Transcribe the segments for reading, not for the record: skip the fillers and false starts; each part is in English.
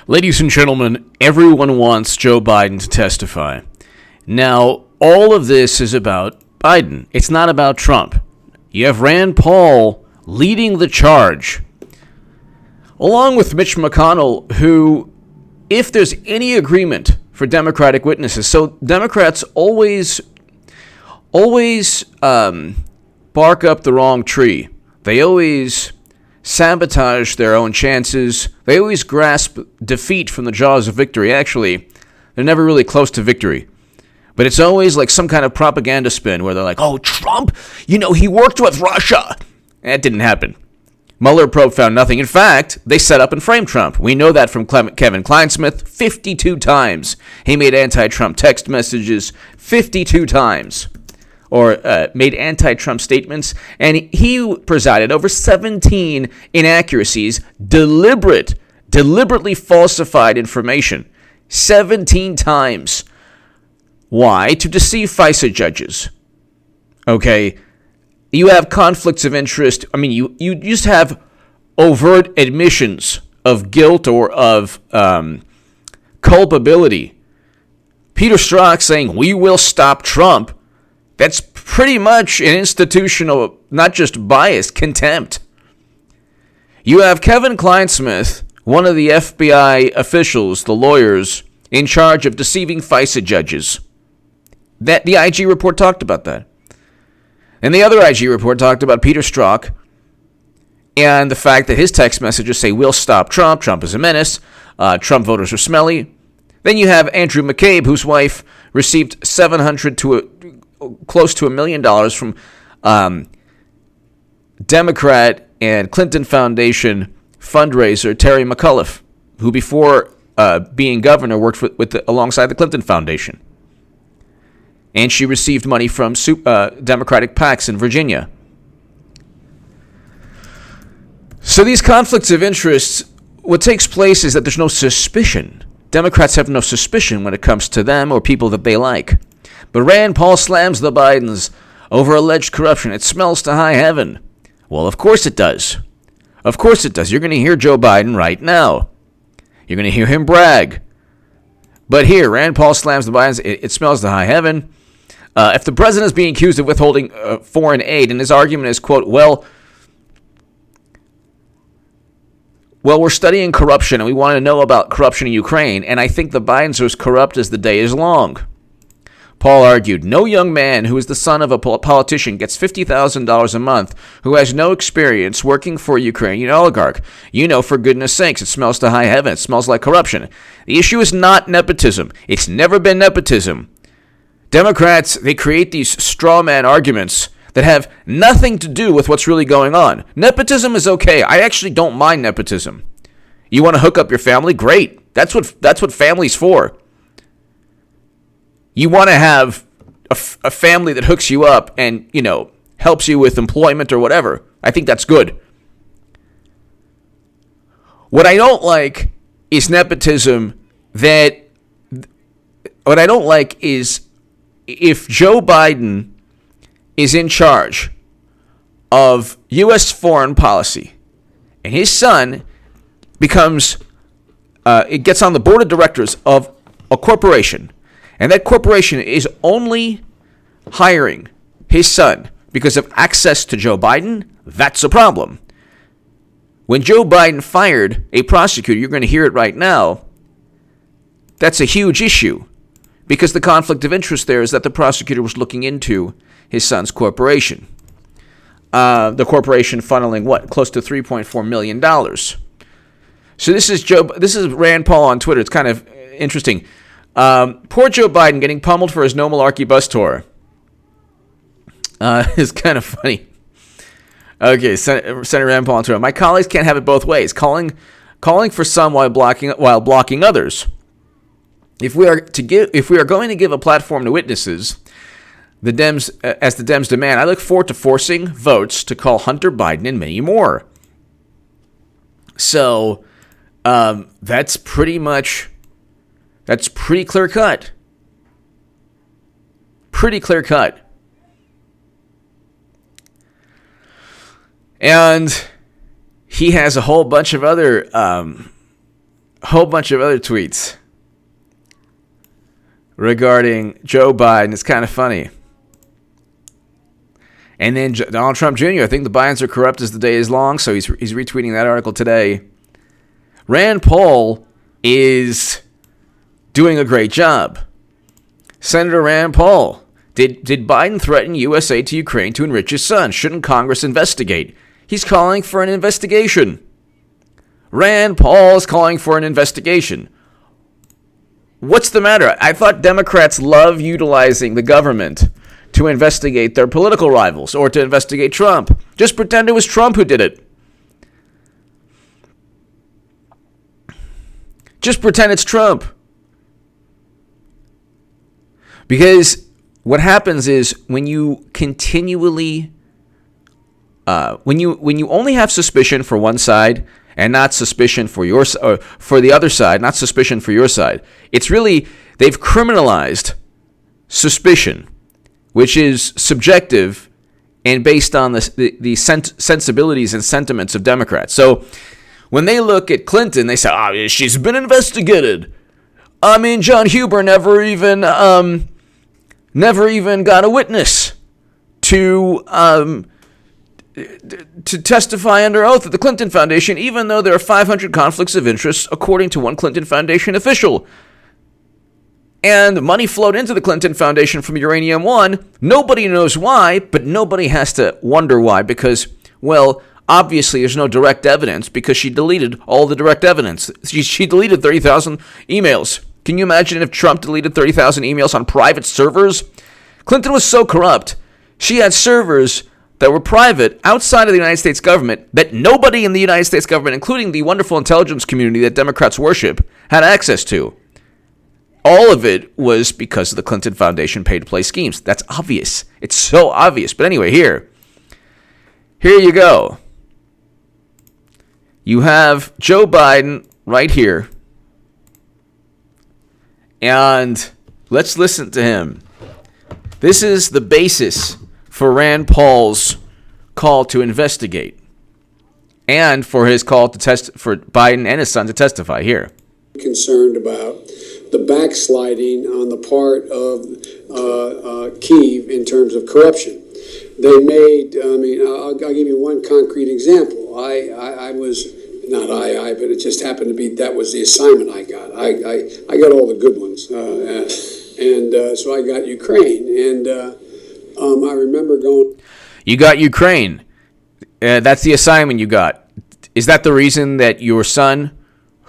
Ladies and gentlemen, everyone wants Joe Biden to testify. Now, all of this is about Biden. It's not about Trump. You have Rand Paul leading the charge, along with Mitch McConnell, who, if there's any agreement for Democratic witnesses, so Democrats always bark up the wrong tree. They always sabotage their own chances. They always grasp defeat from the jaws of victory. Actually, they're never really close to victory. But it's always like some kind of propaganda spin where they're like, oh, Trump, he worked with Russia. That didn't happen. Mueller probe found nothing. In fact, they set up and framed Trump. We know that from Kevin Kleinsmith 52 times. He made anti-Trump text messages 52 times. Or made anti-Trump statements. And he presided over 17 inaccuracies, deliberately falsified information. 17 times. Why? To deceive FISA judges. Okay? You have conflicts of interest. I mean, you just have overt admissions of guilt or of culpability. Peter Strzok saying, we will stop Trump. That's pretty much an institutional, not just bias, contempt. You have Kevin Kleinsmith, one of the FBI officials, the lawyers, in charge of deceiving FISA judges. That the IG report talked about that. And the other IG report talked about Peter Strzok and the fact that his text messages say, we'll stop Trump, Trump is a menace, Trump voters are smelly. Then you have Andrew McCabe, whose wife received close to $1 million from Democrat and Clinton Foundation fundraiser Terry McAuliffe, who before being governor worked alongside the Clinton Foundation. And she received money from Democratic PACs in Virginia. So these conflicts of interest, what takes place is that there's no suspicion. Democrats have no suspicion when it comes to them or people that they like. But Rand Paul slams the Bidens over alleged corruption. It smells to high heaven. Well, of course it does. Of course it does. You're going to hear Joe Biden right now. You're going to hear him brag. But here, Rand Paul slams the Bidens. It smells to high heaven. If the president is being accused of withholding foreign aid, and his argument is, quote, well, we're studying corruption, and we want to know about corruption in Ukraine, and I think the Bidens are as corrupt as the day is long. Paul argued, no young man who is the son of a politician gets $50,000 a month who has no experience working for a Ukrainian oligarch. For goodness sakes, it smells to high heaven. It smells like corruption. The issue is not nepotism. It's never been nepotism. Democrats, they create these straw man arguments that have nothing to do with what's really going on. Nepotism is okay. I actually don't mind nepotism. You want to hook up your family? Great. That's what family's for. You want to have a family that hooks you up and, helps you with employment or whatever. I think that's good. What I don't like is nepotism what I don't like is if Joe Biden is in charge of U.S. foreign policy and his son gets on the board of directors of a corporation, and that corporation is only hiring his son because of access to Joe Biden, that's a problem. When Joe Biden fired a prosecutor, you're going to hear it right now, that's a huge issue because the conflict of interest there is that the prosecutor was looking into his son's corporation. The corporation funneling, close to $3.4 million. So this is Rand Paul on Twitter. It's kind of interesting. Poor Joe Biden getting pummeled for his no malarkey bus tour. It's kind of funny. Okay, Senator Rand Paul on Twitter. My colleagues can't have it both ways. Calling for some while blocking others. If we are going to give a platform to witnesses, the Dems demand, I look forward to forcing votes to call Hunter Biden and many more. So that's pretty clear cut. Pretty clear cut. And he has a whole bunch of other a whole bunch of other tweets regarding Joe Biden. It's kind of funny. And then Donald Trump Jr., I think the Bidens are corrupt as the day is long, so he's retweeting that article today. Rand Paul is doing a great job. Senator Rand Paul, did Biden threaten U.S. aid to Ukraine to enrich his son? Shouldn't Congress investigate? He's calling for an investigation. Rand Paul is calling for an investigation. What's the matter? I thought Democrats love utilizing the government to investigate their political rivals or to investigate Trump. Just pretend it was Trump who did it. Just pretend it's Trump. Because what happens is when you continually, when you only have suspicion for one side and not suspicion for for the other side, not suspicion for your side, it's really, they've criminalized suspicion, which is subjective and based on the sensibilities and sentiments of Democrats. So when they look at Clinton, they say, she's been investigated. I mean, John Huber never even got a witness to testify under oath at the Clinton Foundation, even though there are 500 conflicts of interest, according to one Clinton Foundation official. And money flowed into the Clinton Foundation from Uranium One. Nobody knows why, but nobody has to wonder why because, well, obviously there's no direct evidence because she deleted all the direct evidence. She deleted 30,000 emails. Can you imagine if Trump deleted 30,000 emails on private servers? Clinton was so corrupt. She had servers that were private outside of the United States government that nobody in the United States government, including the wonderful intelligence community that Democrats worship, had access to. All of it was because of the Clinton Foundation pay-to-play schemes. That's obvious. It's so obvious. But anyway, here you go. You have Joe Biden right here. And let's listen to him. This is the basis for Rand Paul's call to investigate and for his call to for Biden and his son to testify here. Concerned about the backsliding on the part of Kyiv in terms of corruption. They made, I'll give you one concrete example. I was, not but it just happened to be, that was the assignment I got. I got all the good ones. So I got Ukraine. And I remember going... You got Ukraine. That's the assignment you got. Is that the reason that your son,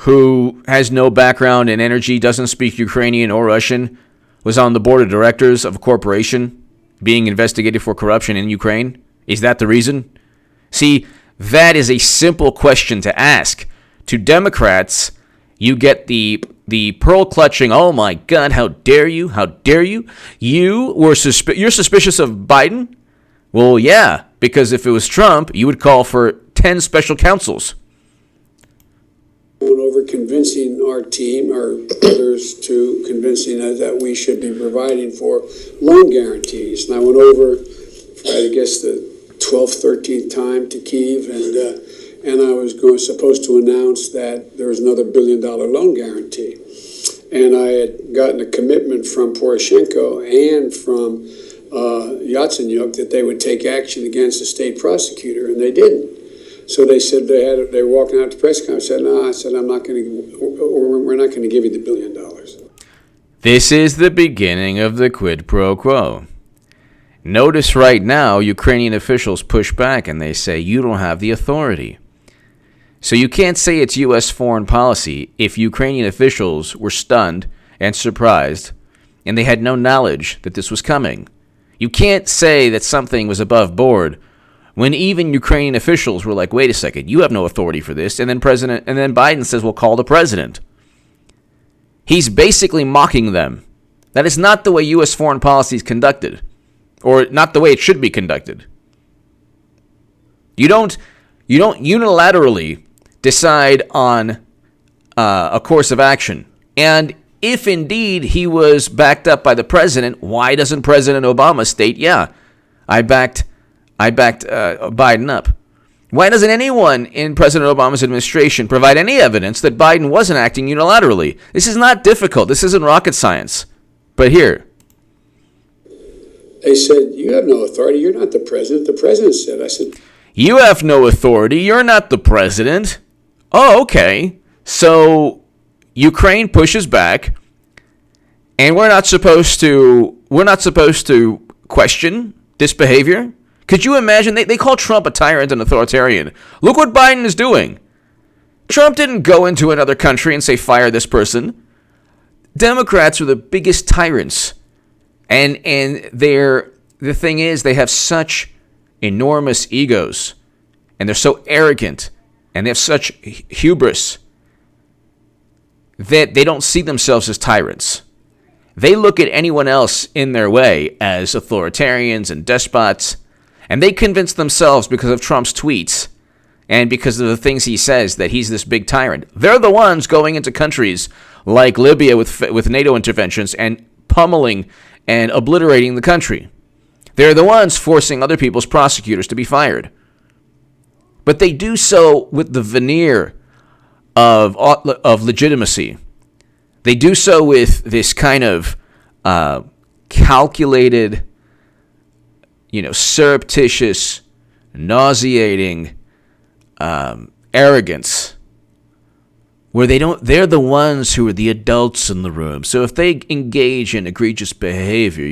who has no background in energy, doesn't speak Ukrainian or Russian, was on the board of directors of a corporation being investigated for corruption in Ukraine? Is that the reason? See, that is a simple question to ask. To Democrats, you get the pearl-clutching, oh my God, how dare you, how dare you? You're suspicious of Biden? Well, yeah, because if it was Trump, you would call for 10 special counsels. Over convincing our team or others to convincing us that we should be providing for loan guarantees. And I went over, I guess, the 12th, 13th time to Kyiv, and I was supposed to announce that there was another $1 billion loan guarantee. And I had gotten a commitment from Poroshenko and from Yatsenyuk that they would take action against the state prosecutor, and they didn't. So they said they were walking out to the press conference. I said, no, I'm not going to, or we're not going to give you the $1 billion. This is the beginning of the quid pro quo. Notice right now, Ukrainian officials push back and they say, you don't have the authority. So you can't say it's U.S. foreign policy if Ukrainian officials were stunned and surprised and they had no knowledge that this was coming. You can't say that something was above board when even Ukrainian officials were like, wait a second, you have no authority for this. And then Biden says, well, call the president. He's basically mocking them. That is not the way U.S. foreign policy is conducted, or not the way it should be conducted. You don't unilaterally decide on a course of action. And if indeed he was backed up by the president, why doesn't President Obama state, yeah, I backed Biden up? Why doesn't anyone in President Obama's administration provide any evidence that Biden wasn't acting unilaterally? This is not difficult. This isn't rocket science. But here. They said, you have no authority. You're not the president. The president said. I said, you have no authority. You're not the president. Oh, okay. So Ukraine pushes back, and we're not supposed to question this behavior? Could you imagine? They call Trump a tyrant and authoritarian. Look what Biden is doing. Trump didn't go into another country and say, fire this person. Democrats are the biggest tyrants. And the thing is, they have such enormous egos. And they're so arrogant. And they have such hubris that they don't see themselves as tyrants. They look at anyone else in their way as authoritarians and despots. And they convince themselves because of Trump's tweets and because of the things he says that he's this big tyrant. They're the ones going into countries like Libya with NATO interventions and pummeling and obliterating the country. They're the ones forcing other people's prosecutors to be fired. But they do so with the veneer of legitimacy. They do so with this kind of calculated, surreptitious, nauseating arrogance, where they're the ones who are the adults in the room. So if they engage in egregious behavior,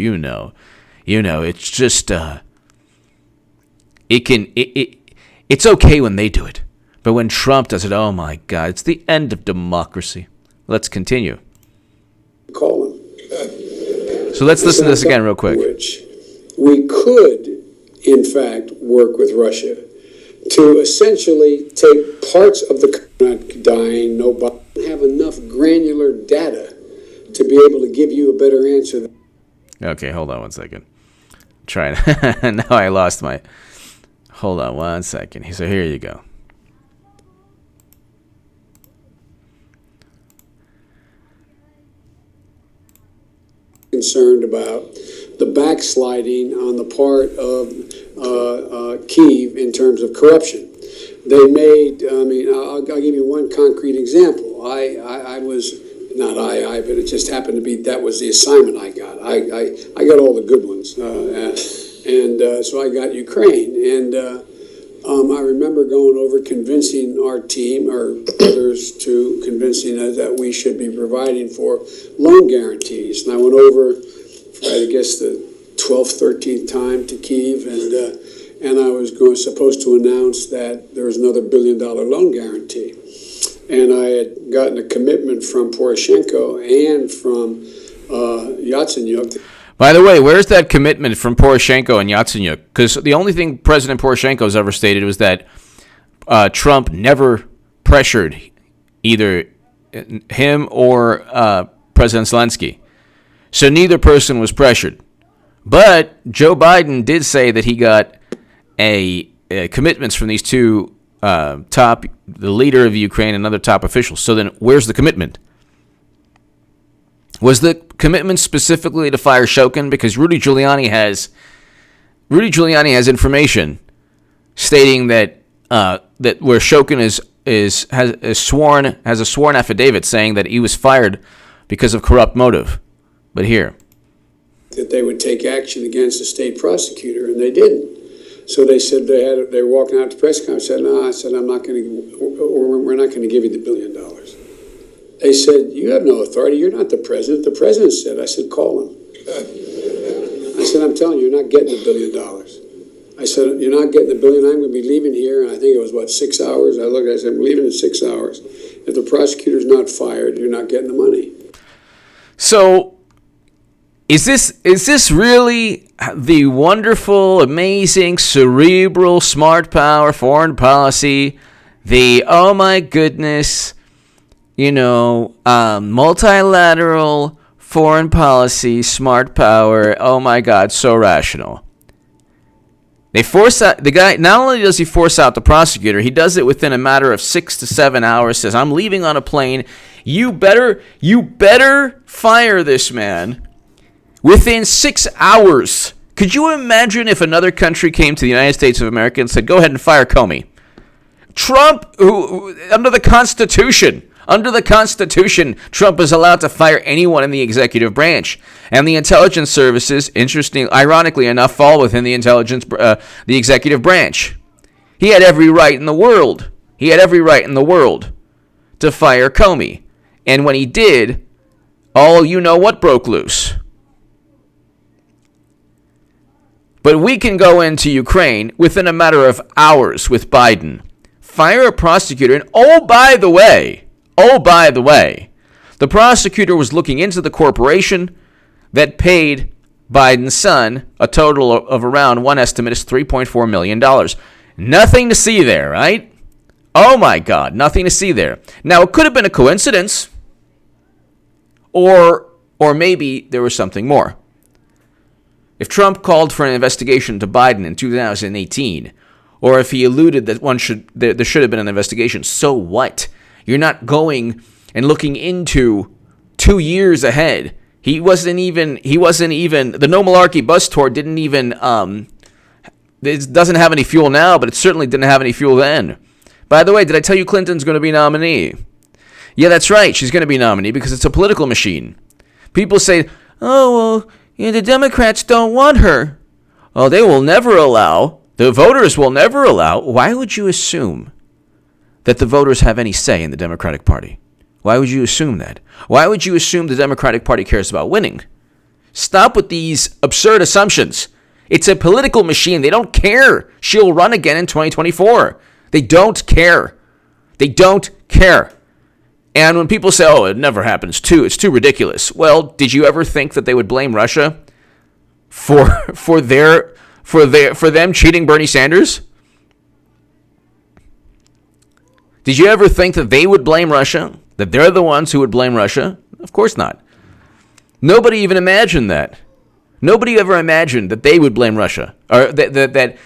it's just it's okay when they do it, but when Trump does it, oh my God, it's the end of democracy. Let's continue. Call him. So let's listen to this again real quick. We could, in fact, work with Russia to essentially take parts of the not dying, nobody have enough granular data to be able to give you a better answer. Okay, hold on one second. I'm trying. Now I lost my. Hold on one second. So here you go. Concerned about the backsliding on the part of Kyiv in terms of corruption. They made, I'll give you one concrete example. I was, not but it just happened to be, that was the assignment I got. I got all the good ones. So I got Ukraine. And I remember going over convincing our team, or others, to convincing us that we should be providing for loan guarantees. And I went over, I guess, the 12th, 13th time to Kyiv, and I was supposed to announce that there was another $1 billion loan guarantee. And I had gotten a commitment from Poroshenko and from Yatsenyuk. By the way, where's that commitment from Poroshenko and Yatsenyuk? Because the only thing President Poroshenko has ever stated was that Trump never pressured either him or President Zelensky. So neither person was pressured. But Joe Biden did say that he got commitments from these two the leader of Ukraine and other top officials. So then where's the commitment? Was the commitment specifically to fire Shokin? Because Rudy Giuliani has information stating that where Shokin has a sworn affidavit saying that he was fired because of corrupt motive. But here, that they would take action against the state prosecutor, and they didn't. So they said they were walking out to press conference. I said, no, I'm not going to. We're not going to give you the $1 billion. They said, you have no authority. You're not the president. The president said. I said, call him. I said, I'm telling you, you're not getting the $1 billion. I said, you're not getting the $1 billion. I'm going to be leaving here. And I think it was, 6 hours? I said, I'm leaving in 6 hours. If the prosecutor's not fired, you're not getting the money. So is this really the wonderful, amazing, cerebral, smart power, foreign policy, the, oh my goodness, multilateral foreign policy, smart power, oh my God, so rational? They force out the guy. Not only does he force out the prosecutor, he does it within a matter of 6 to 7 hours. Says, I'm leaving on a plane. You better fire this man within 6 hours. Could you imagine if another country came to the United States of America and said, go ahead and fire Comey? Trump, who under the Constitution, Trump is allowed to fire anyone in the executive branch, and the intelligence services, ironically enough, fall within the the executive branch. He had every right in the world. To fire Comey, and when he did, all you know what broke loose. But we can go into Ukraine within a matter of hours with Biden. Fire a prosecutor, and oh, by the way, the prosecutor was looking into the corporation that paid Biden's son a total of around, one estimate is $3.4 million. Nothing to see there, right? Oh my God, nothing to see there. Now, it could have been a coincidence, or maybe there was something more. If Trump called for an investigation to Biden in 2018, or if he alluded that there should have been an investigation, so what? You're not going and looking into 2 years ahead. He wasn't even, the No Malarkey bus tour didn't even, it doesn't have any fuel now, but it certainly didn't have any fuel then. By the way, did I tell you Clinton's going to be nominee? Yeah, that's right. She's going to be nominee because it's a political machine. People say, oh, well, the Democrats don't want her. Oh, they will never allow. The voters will never allow. Why would you assume that the voters have any say in the Democratic Party? Why would you assume that? Why would you assume the Democratic Party cares about winning? Stop with these absurd assumptions. It's a political machine. They don't care. She'll run again in 2024. They don't care. And when people say, oh, it never happens, it's too ridiculous. Well, did you ever think that they would blame Russia for them cheating Bernie Sanders? Did you ever think that they would blame Russia? That they're the ones who would blame Russia? Of course not. Nobody even imagined that. Nobody ever imagined that they would blame Russia. Or that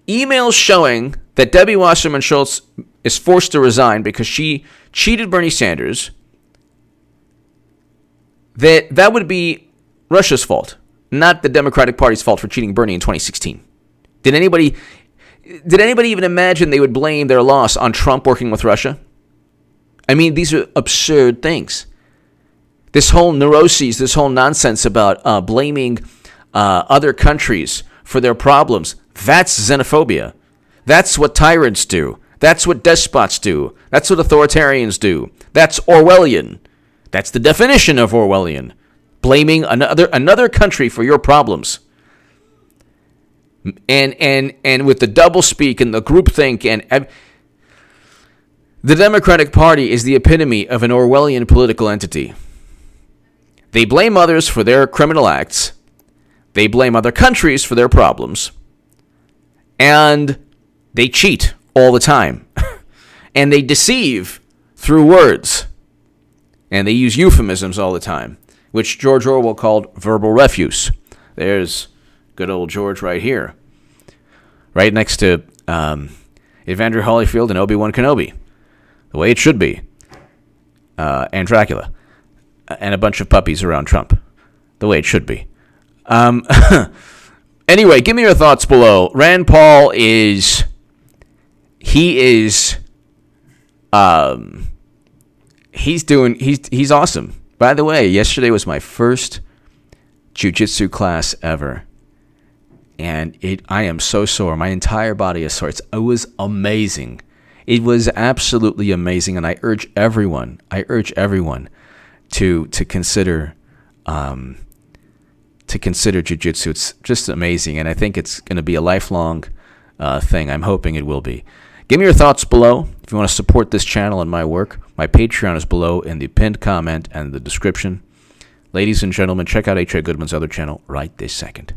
emails showing that Debbie Wasserman Schultz is forced to resign because she cheated Bernie Sanders, that would be Russia's fault, not the Democratic Party's fault for cheating Bernie in 2016. Did anybody even imagine they would blame their loss on Trump working with Russia? I mean, these are absurd things. This whole neuroses, this whole nonsense about blaming other countries for their problems, that's xenophobia. That's what tyrants do. That's what despots do. That's what authoritarians do. That's Orwellian. That's the definition of Orwellian. Blaming another country for your problems. And with the doublespeak and the groupthink, and the Democratic Party is the epitome of an Orwellian political entity. They blame others for their criminal acts. They blame other countries for their problems. And they cheat all the time. And they deceive through words. And they use euphemisms all the time, which George Orwell called verbal refuse. There's good old George right here. Right next to Evander Holyfield and Obi-Wan Kenobi. The way it should be. And Dracula. And a bunch of puppies around Trump. The way it should be. Anyway, give me your thoughts below. Rand Paul he's awesome. By the way, yesterday was my first jiu-jitsu class ever. And I am so sore. My entire body is sore. It was amazing. It was absolutely amazing, and I urge everyone to consider jiu-jitsu. It's just amazing, and I think it's going to be a lifelong thing. I'm hoping it will be. Give me your thoughts below. If you want to support this channel and my work, my Patreon is below in the pinned comment and the description. Ladies and gentlemen, check out H.A. Goodman's other channel right this second.